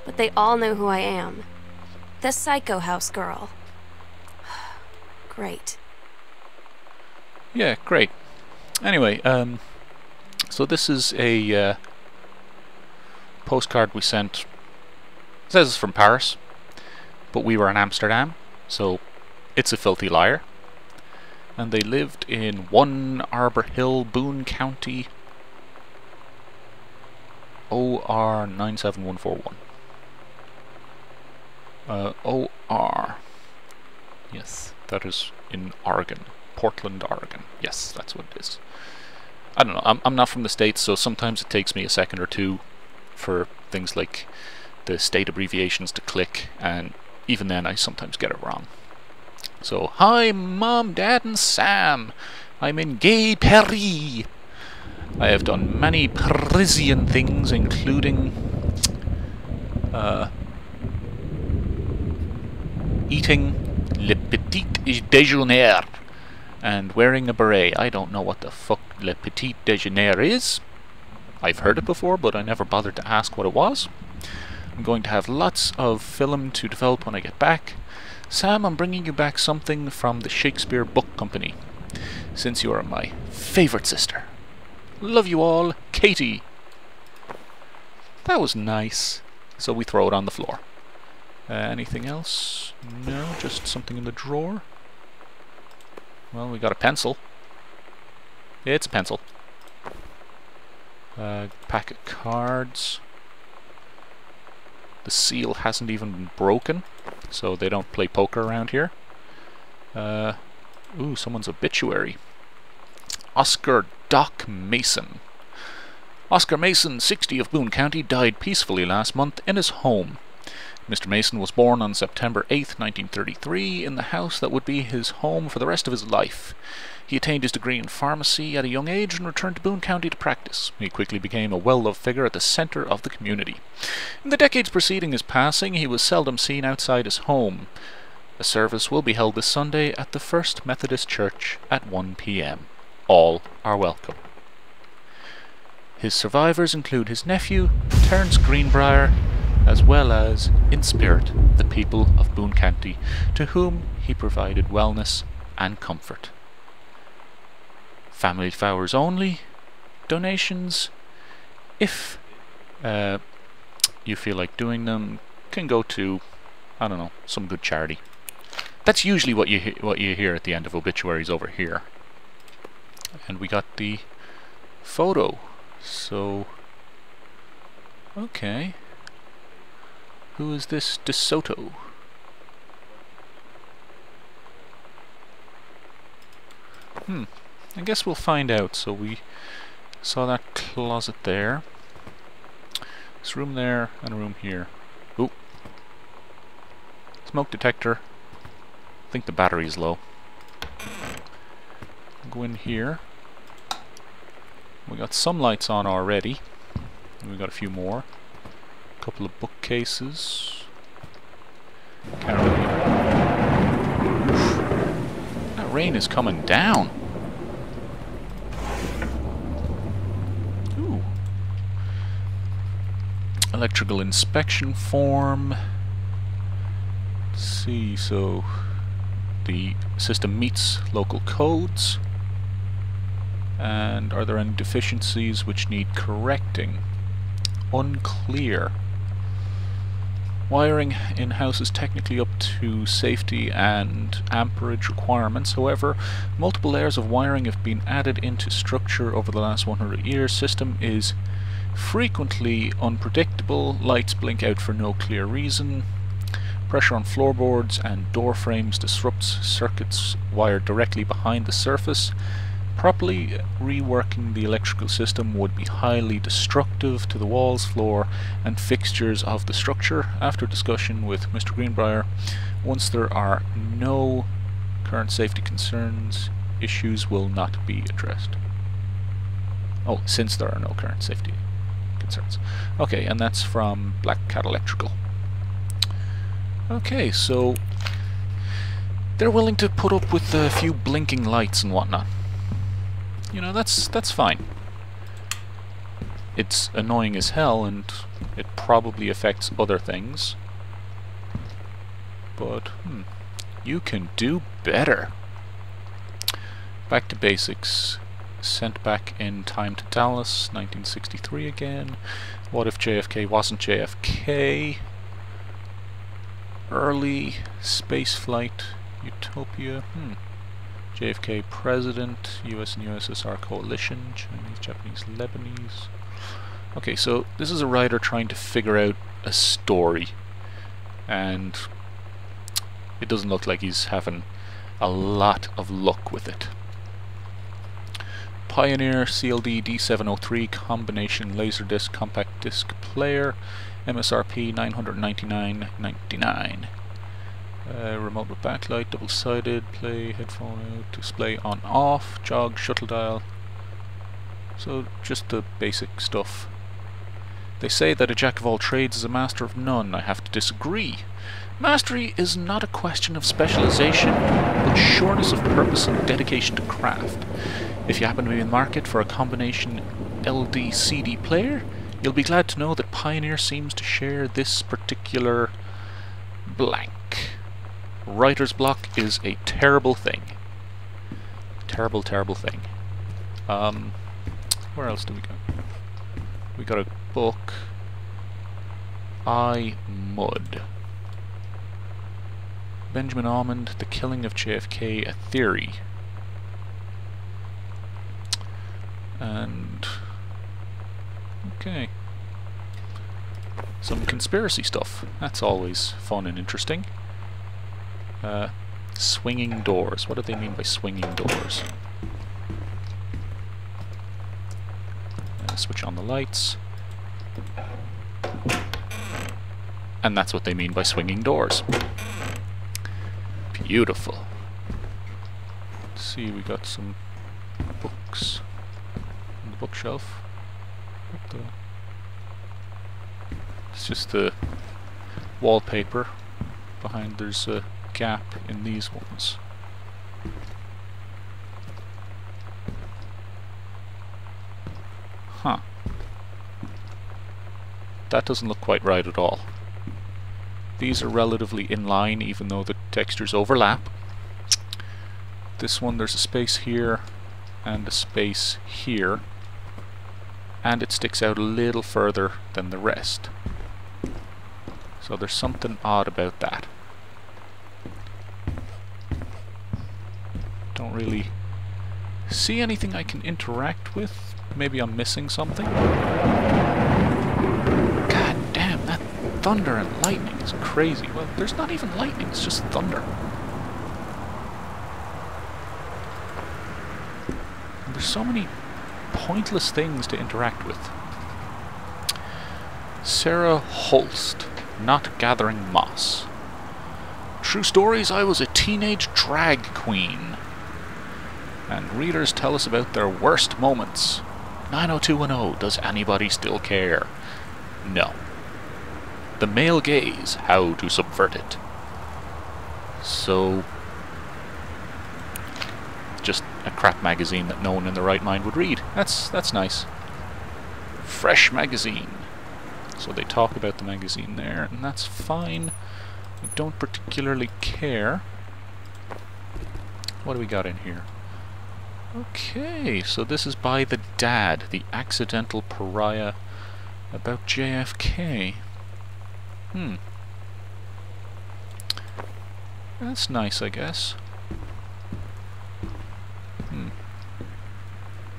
but they all know who I am. The Psycho House girl. Great. Yeah, great. Anyway, so this is a postcard we sent. It says it's from Paris, but we were in Amsterdam, so it's a filthy liar. And they lived in 1 Arbor Hill, Boone County, OR 97141. OR. Yes, that is in Oregon. Portland, Oregon. Yes, that's what it is. I don't know, I'm not from the States, so sometimes it takes me a second or two for things like the state abbreviations to click, and even then I sometimes get it wrong. So, hi Mom, Dad and Sam. I'm in Gay Paris. I have done many Parisian things, including eating le petit déjeuner and wearing a beret. I don't know what the fuck le petit déjeuner is. I've heard it before, but I never bothered to ask what it was. I'm going to have lots of film to develop when I get back. Sam, I'm bringing you back something from the Shakespeare Book Company, since you are my favourite sister. Love you all, Katie. That was nice. So we throw it on the floor. Anything else? No, just something in the drawer. Well, we got a pencil. It's a pencil. Pack of cards. The seal hasn't even been broken, so they don't play poker around here. Ooh, someone's obituary. Oscar Doc Mason. Oscar Mason, 60, of Boone County, died peacefully last month in his home. Mr. Mason was born on September 8, 1933, in the house that would be his home for the rest of his life. He attained his degree in pharmacy at a young age and returned to Boone County to practice. He quickly became a well-loved figure at the center of the community. In the decades preceding his passing, he was seldom seen outside his home. A service will be held this Sunday at the First Methodist Church at 1 p.m. All are welcome. His survivors include his nephew, Terence Greenbrier, as well as, in spirit, the people of Boone County, to whom he provided wellness and comfort. Family flowers only. Donations, if you feel like doing them, can go to, I don't know, some good charity. That's usually what you hear at the end of obituaries over here. And we got the photo. So, okay. Who is this DeSoto? I guess we'll find out. So we saw that closet there. This room there and a room here. Ooh. Smoke detector. I think the battery is low. Go in here. We got some lights on already. And we got a few more. A couple of bookcases. Can't really... That rain is coming down. Ooh. Electrical inspection form. Let's see, so the system meets local codes. And are there any deficiencies which need correcting? Unclear. Wiring in-house is technically up to safety and amperage requirements. However, multiple layers of wiring have been added into structure over the last 100 years. System is frequently unpredictable. Lights blink out for no clear reason. Pressure on floorboards and door frames disrupts circuits wired directly behind the surface. Properly reworking the electrical system would be highly destructive to the walls, floor and fixtures of the structure. After discussion with Mr. Greenbrier, once there are no current safety concerns, issues will not be addressed. Oh, since there are no current safety concerns. Okay, and that's from Black Cat Electrical. Okay, so they're willing to put up with a few blinking lights and whatnot. You know, that's fine. it's annoying as hell, and it probably affects other things. But, you can do better. Back to basics. Sent back in time to Dallas, 1963 again. What if JFK wasn't JFK? Early spaceflight utopia. JFK president, US and USSR coalition, Chinese, Japanese, Lebanese. Okay, so this is a writer trying to figure out a story, and it doesn't look like he's having a lot of luck with it. Pioneer CLD D703 combination laserdisc compact disc player, MSRP $999.99. Remote with backlight, double-sided, play, headphone out, display on off, jog, shuttle dial. So just the basic stuff. They say that a jack of all trades is a master of none. I have to disagree. Mastery is not a question of specialization, but sureness of purpose and dedication to craft. If you happen to be in the market for a combination LD-CD player, you'll be glad to know that Pioneer seems to share this particular blank. Writer's block is a terrible thing. Terrible, terrible thing. Where else do we go? We got a book. Mud. Benjamin Almond, The Killing of JFK, A Theory. And... okay. Some conspiracy stuff. That's always fun and interesting. Swinging doors. What do they mean by swinging doors? Switch on the lights. And that's what they mean by swinging doors. Beautiful. Let's see, we got some books on the bookshelf. What the? It's just the wallpaper. Behind there's a gap in these ones. Huh. That doesn't look quite right at all. These are relatively in line, even though the textures overlap. This one, there's a space here and a space here, and it sticks out a little further than the rest. So there's something odd about that. Don't really see anything I can interact with. Maybe I'm missing something. God damn, that thunder and lightning is crazy. Well, there's not even lightning, it's just thunder. And there's so many pointless things to interact with. Sarah Holst, Not Gathering Moss. True stories, I was a teenage drag queen. And readers tell us about their worst moments. 90210, does anybody still care? No. The Male Gaze, How to Subvert It. So, just a crap magazine that no one in their right mind would read. That's nice. Fresh magazine. So they talk about the magazine there, and that's fine. I don't particularly care. What do we got in here? Okay, so this is by the dad, the accidental pariah, about JFK. That's nice, I guess.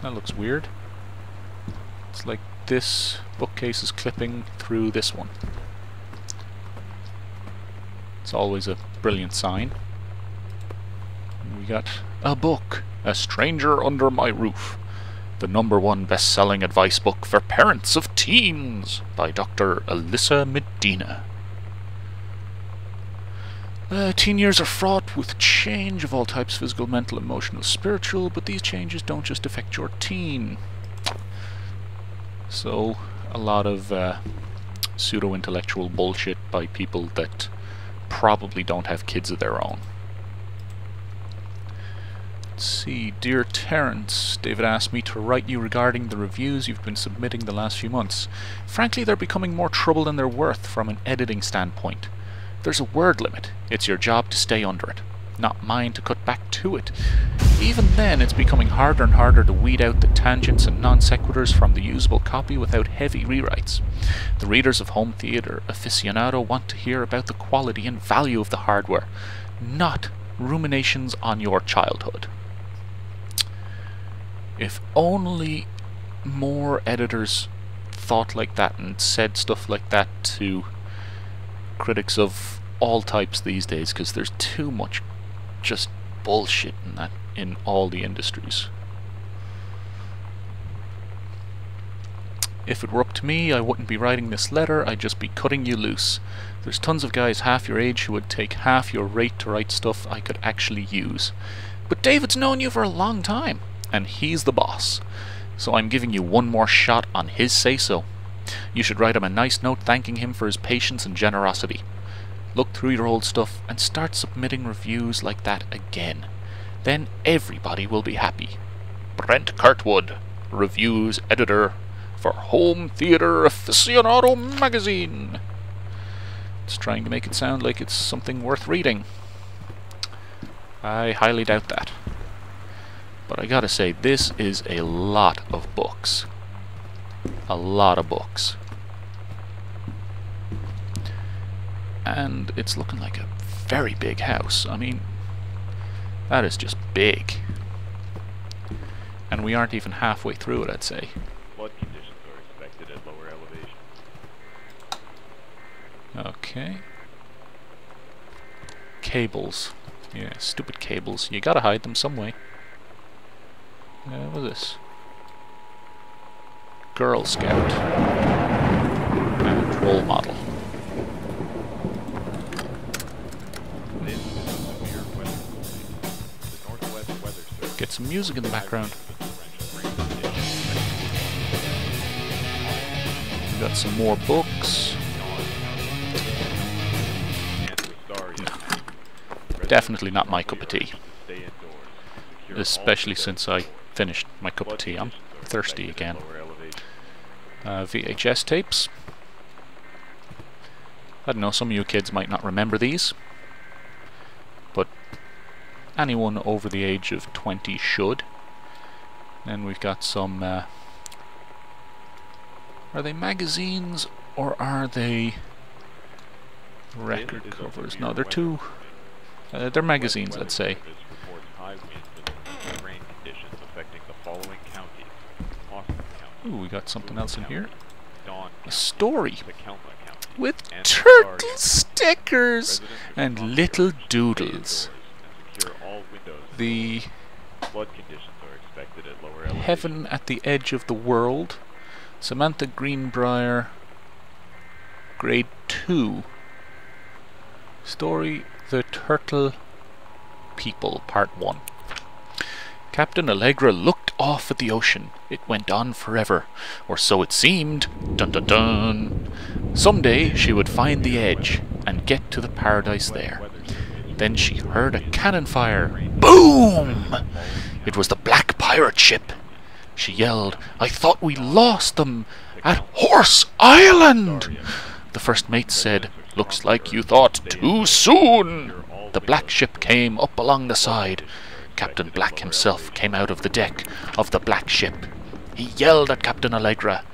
That looks weird. It's like this bookcase is clipping through this one. It's always a brilliant sign. We got a book. A Stranger Under My Roof, the #1 best-selling advice book for parents of teens, by Dr. Alyssa Medina. Teen years are fraught with change of all types, physical, mental, emotional, spiritual, but these changes don't just affect your teen. So, a lot of pseudo-intellectual bullshit by people that probably don't have kids of their own. Let's see. Dear Terence, David asked me to write you regarding the reviews you've been submitting the last few months. Frankly, they're becoming more trouble than they're worth from an editing standpoint. There's a word limit. It's your job to stay under it, not mine to cut back to it. Even then, it's becoming harder and harder to weed out the tangents and non sequiturs from the usable copy without heavy rewrites. The readers of Home Theatre Aficionado want to hear about the quality and value of the hardware, not ruminations on your childhood. If only more editors thought like that and said stuff like that to critics of all types these days, because there's too much just bullshit in that in all the industries. If it were up to me, I wouldn't be writing this letter, I'd just be cutting you loose. There's tons of guys half your age who would take half your rate to write stuff I could actually use. But David's known you for a long time, and he's the boss. So I'm giving you one more shot on his say-so. You should write him a nice note thanking him for his patience and generosity. Look through your old stuff and start submitting reviews like that again. Then everybody will be happy. Brent Kirkwood, Reviews Editor for Home Theatre Aficionado magazine. It's trying to make it sound like it's something worth reading. I highly doubt that. But I gotta say, this is a lot of books. A lot of books. And it's looking like a very big house. I mean, that is just big. And we aren't even halfway through it, I'd say. Flood conditions are expected at lower elevation. Okay. Cables. Yeah, stupid cables. You gotta hide them some way. What's this? Girl Scout. And role model. This is a severe weather warning. The Northwest Weather Service Get some music in the background. We got some more books. Definitely not my cup of tea. Especially since I finished my cup of tea. I'm thirsty again. VHS tapes. I don't know, some of you kids might not remember these, but anyone over the age of 20 should. Then we've got some, are they magazines or are they record covers? No, they're two, they're magazines, I'd say. Ooh, we got something else in here. A story with turtle stickers and little doodles. The Heaven at the Edge of the World. Samantha Greenbrier, Grade 2. Story The Turtle People, Part 1. Captain Allegra looked off at the ocean. It went on forever, or so it seemed. Dun dun dun. Someday she would find the edge and get to the paradise there. Then she heard a cannon fire. Boom! It was the black pirate ship. She yelled, "I thought we lost them at Horse Island!" The first mate said, "Looks like you thought too soon." The black ship came up along the side. Captain Black himself came out of the deck of the black ship. He yelled at Captain Allegra,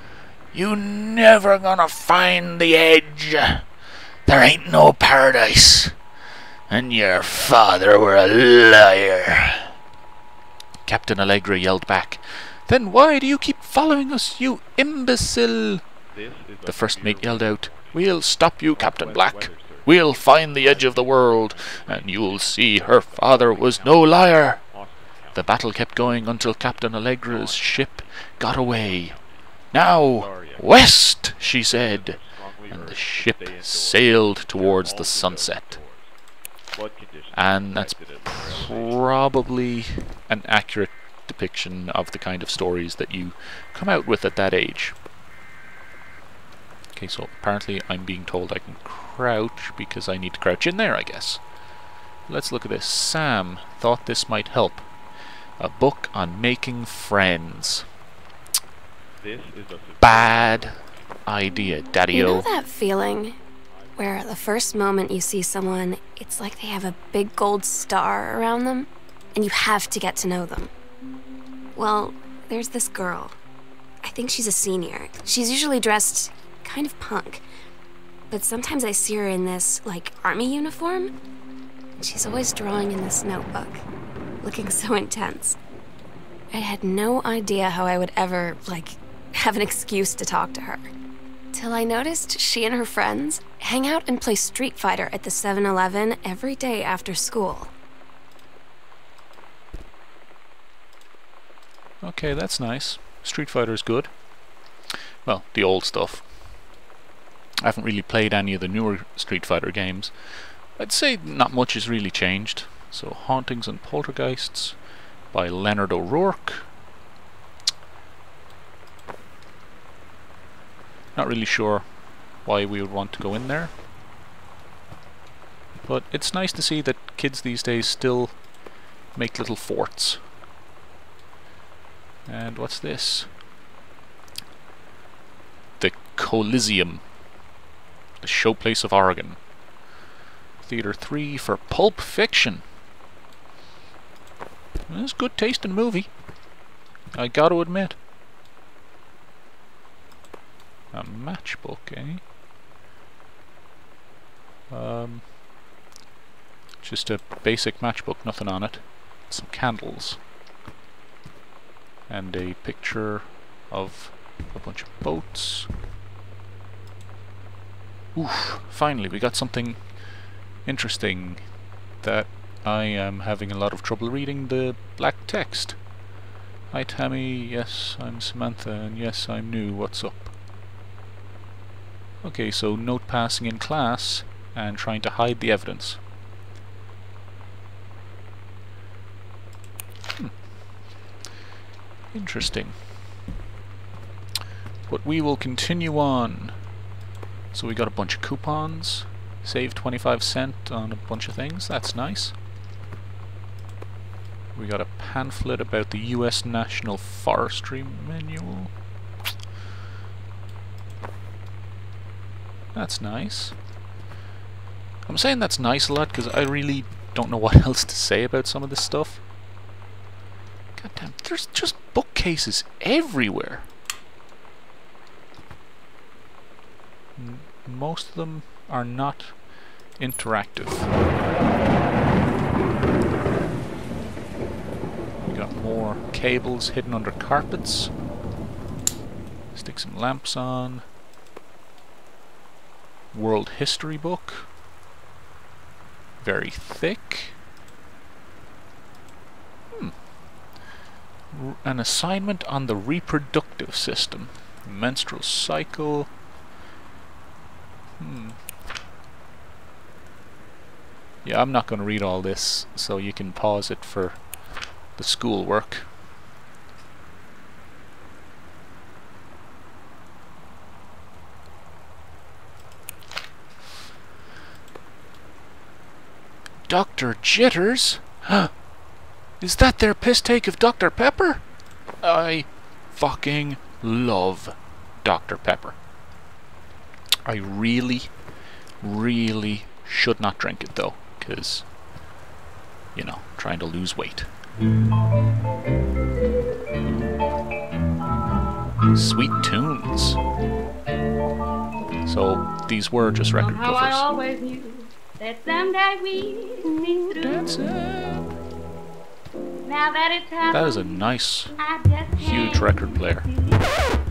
"You never gonna find the edge. There ain't no paradise. And your father were a liar." Captain Allegra yelled back, "Then why do you keep following us, you imbecile?" The first mate yelled out, "We'll stop you, Captain Black. We'll find the edge of the world, and you'll see her father was no liar." The battle kept going until Captain Allegra's ship got away. "Now, west," she said, and the ship sailed towards the sunset. And that's probably an accurate depiction of the kind of stories that you come out with at that age. Okay, so apparently I'm being told I can crouch because I need to crouch in there, I guess. Let's look at this. Sam thought this might help. A book on making friends. This is a Bad idea, You know Daddy-o. that feeling where the first moment you see someone, it's like they have a big gold star around them, and you have to get to know them? Well, there's this girl. I think she's a senior. She's usually dressed kind of punk, but sometimes I see her in this, like, army uniform. She's always drawing in this notebook, looking so intense. I had no idea how I would ever, like, have an excuse to talk to her. Till I noticed she and her friends hang out and play Street Fighter at the 7-Eleven every day after school. Okay, that's nice. Street Fighter's good. Well, the old stuff. I haven't really played any of the newer Street Fighter games. I'd say not much has really changed. So, Hauntings and Poltergeists by Leonard O'Rourke. Not really sure why we would want to go in there. But it's nice to see that kids these days still make little forts. And what's this? The Coliseum. The Showplace of Oregon. Theater 3 for Pulp Fiction. It's good taste in movie, I gotta admit. A matchbook, eh? Just a basic matchbook, nothing on it. Some candles. And a picture of a bunch of boats. Oof, finally we got something interesting that I am having a lot of trouble reading the black text. Hi Tammy, yes I'm Samantha, and yes I'm new, what's up? Okay, so note passing in class and trying to hide the evidence. Interesting. But we will continue on. So we got a bunch of coupons. Save 25 cents on a bunch of things. That's nice. We got a pamphlet about the US National Forestry Manual. That's nice. I'm saying that's nice a lot because I really don't know what else to say about some of this stuff. God damn, there's just bookcases everywhere. Most of them are not interactive. We got more cables hidden under carpets. Stick some lamps on. World history book. Very thick. An assignment on the reproductive system. Menstrual cycle. Yeah, I'm not going to read all this, so you can pause it for the school work. Dr. Jitters? Is that their piss take of Dr. Pepper? I fucking love Dr. Pepper. I really, really should not drink it though, because, you know, trying to lose weight. Sweet tunes. So these were just record covers. I always knew that someday we'd be through. That's it. Now that it's happened, That is a nice, I just huge can't record player. refuse.